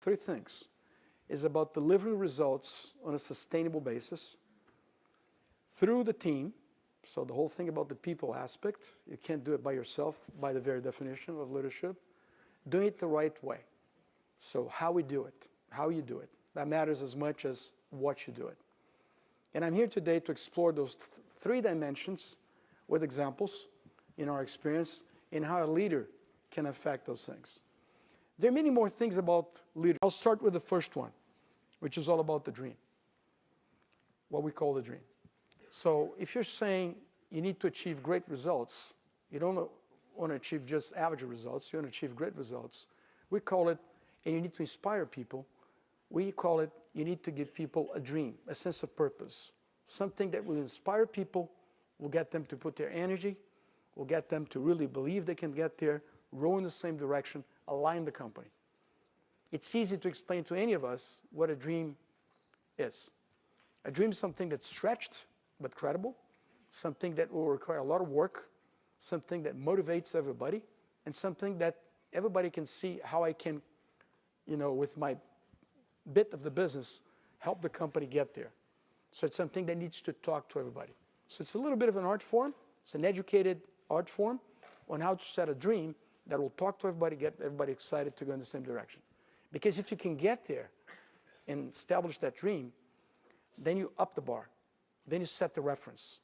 three things, is about delivering results on a sustainable basis through the team. So the whole thing about the people aspect, you can't do it by yourself by the very definition of leadership. Doing it the right way. So how we do it, how you do it, that matters as much as what you do it. And I'm here today to explore those three dimensions with examples in our experience and how a leader can affect those things. There are many more things about leadership. I'll start with the first one, which is all about the dream, what we call the dream. So if you're saying you need to achieve great results, you don't want to achieve just average results, you want to achieve great results, we call it, and you need to inspire people, we call it, you need to give people a dream, a sense of purpose, something that will inspire people, will get them to put their energy, will get them to really believe they can get there, row in the same direction, align the company. It's easy to explain to any of us what a dream is. A dream is something that's stretched but credible, something that will require a lot of work, something that motivates everybody, and something that everybody can see how I can, with my bit of the business, help the company get there. So it's something that needs to talk to everybody. So it's a little bit of an art form. It's an educated art form on how to set a dream that will talk to everybody, get everybody excited to go in the same direction. Because if you can get there and establish that dream, then you up the bar. Then you set the reference.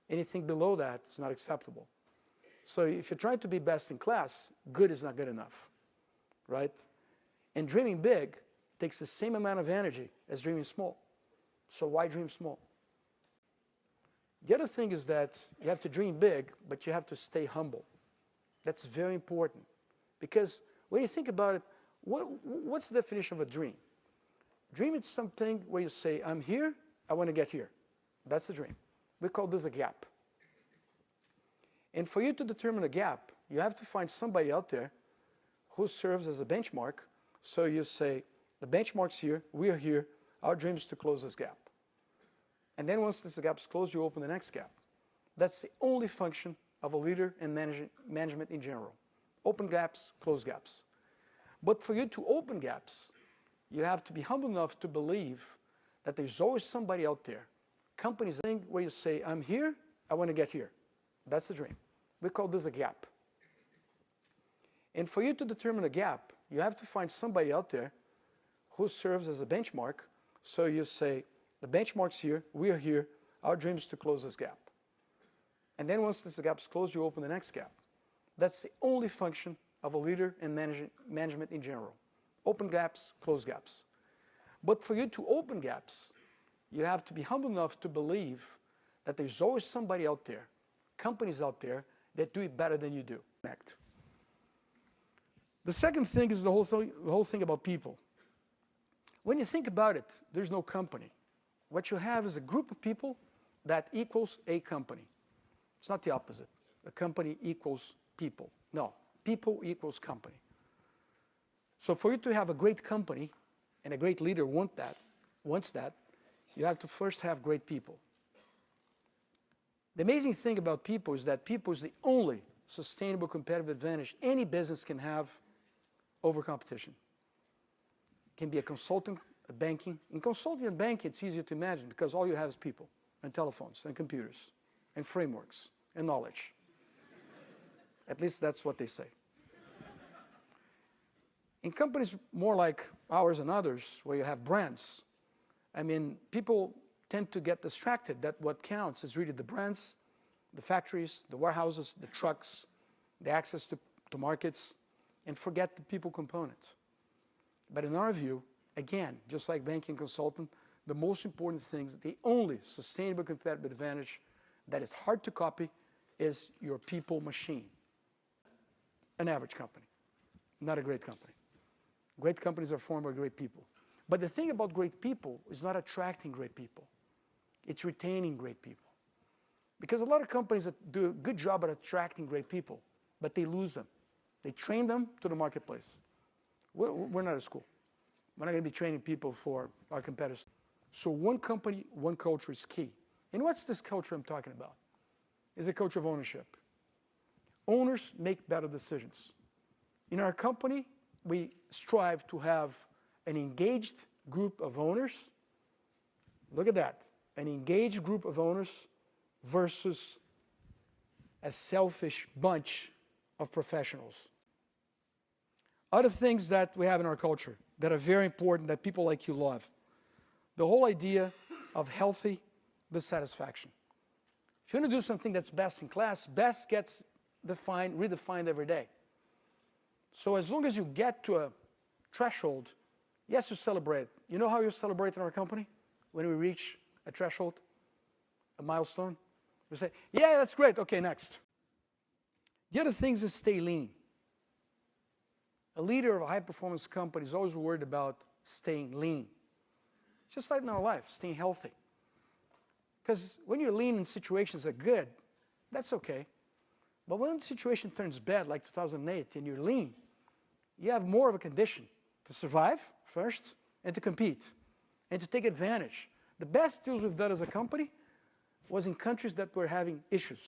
Anything below that is not acceptable. So if you're trying to be best in class, good is not good enough, right? And dreaming big takes the same amount of energy as dreaming small. So why dream small? The other thing is that you have to dream big, but you have to stay humble. That's very important. Because when you think about it, what's the definition of a dream? Dream is something where you say, I'm here, I want to get here. That's the dream. We call this a gap. And for you to determine a gap, you have to find somebody out there who serves as a benchmark. So you say, the benchmark's here, we are here, our dream is to close this gap. And then once this gap is closed, you open the next gap. That's the only function of a leader and management in general. Open gaps, close gaps. But for you to open gaps, you have to be humble enough to believe that there's always somebody out there. Companies think where you say, I'm here, I want to get here. That's the dream. We call this a gap. And for you to determine a gap, you have to find somebody out there who serves as a benchmark. So you say, the benchmark's here, we are here, our dream is to close this gap. And then once this gap is closed, you open the next gap. That's the only function of a leader and management in general. Open gaps, close gaps. But for you to open gaps, you have to be humble enough to believe that there's always somebody out there, companies out there, that do it better than you do. The second thing is the whole thing about people. When you think about it, there's no company. What you have is a group of people that equals a company. It's not the opposite. A company equals people. No, people equals company. So for you to have a great company, and a great leader wants that, you have to first have great people. The amazing thing about people is that people is the only sustainable competitive advantage any business can have over competition. It can be a consulting, a banking. In consulting and banking, it's easier to imagine because all you have is people and telephones and computers and frameworks and knowledge. At least that's what they say. In companies more like ours and others, where you have brands, I mean, people tend to get distracted that what counts is really the brands, the factories, the warehouses, the trucks, the access to markets, and forget the people component. But in our view, again, just like banking consultant, the most important things, the only sustainable competitive advantage that is hard to copy is your people machine. An average company, not a great company. Great companies are formed by great people. But the thing about great people is not attracting great people. It's retaining great people. Because a lot of companies that do a good job at attracting great people, but they lose them. They train them to the marketplace. We're not a school. We're not going to be training people for our competitors. So one company, one culture is key. And what's this culture I'm talking about? It's a culture of ownership. Owners make better decisions. In our company, we strive to have an engaged group of owners, look at that, an engaged group of owners versus a selfish bunch of professionals. Other things that we have in our culture that are very important that people like you love. The whole idea of healthy dissatisfaction. If you want to do something that's best in class, best gets redefined every day. So as long as you get to a threshold, yes, you celebrate. You know how you celebrate in our company? When we reach a threshold, a milestone? We say, yeah, that's great. Okay, next. The other thing is stay lean. A leader of a high-performance company is always worried about staying lean. Just like in our life, staying healthy. Because when you're lean and situations are good, that's okay. But when the situation turns bad, like 2008, and you're lean, you have more of a condition to survive first and to compete and to take advantage. The best deals we've done as a company was in countries that were having issues.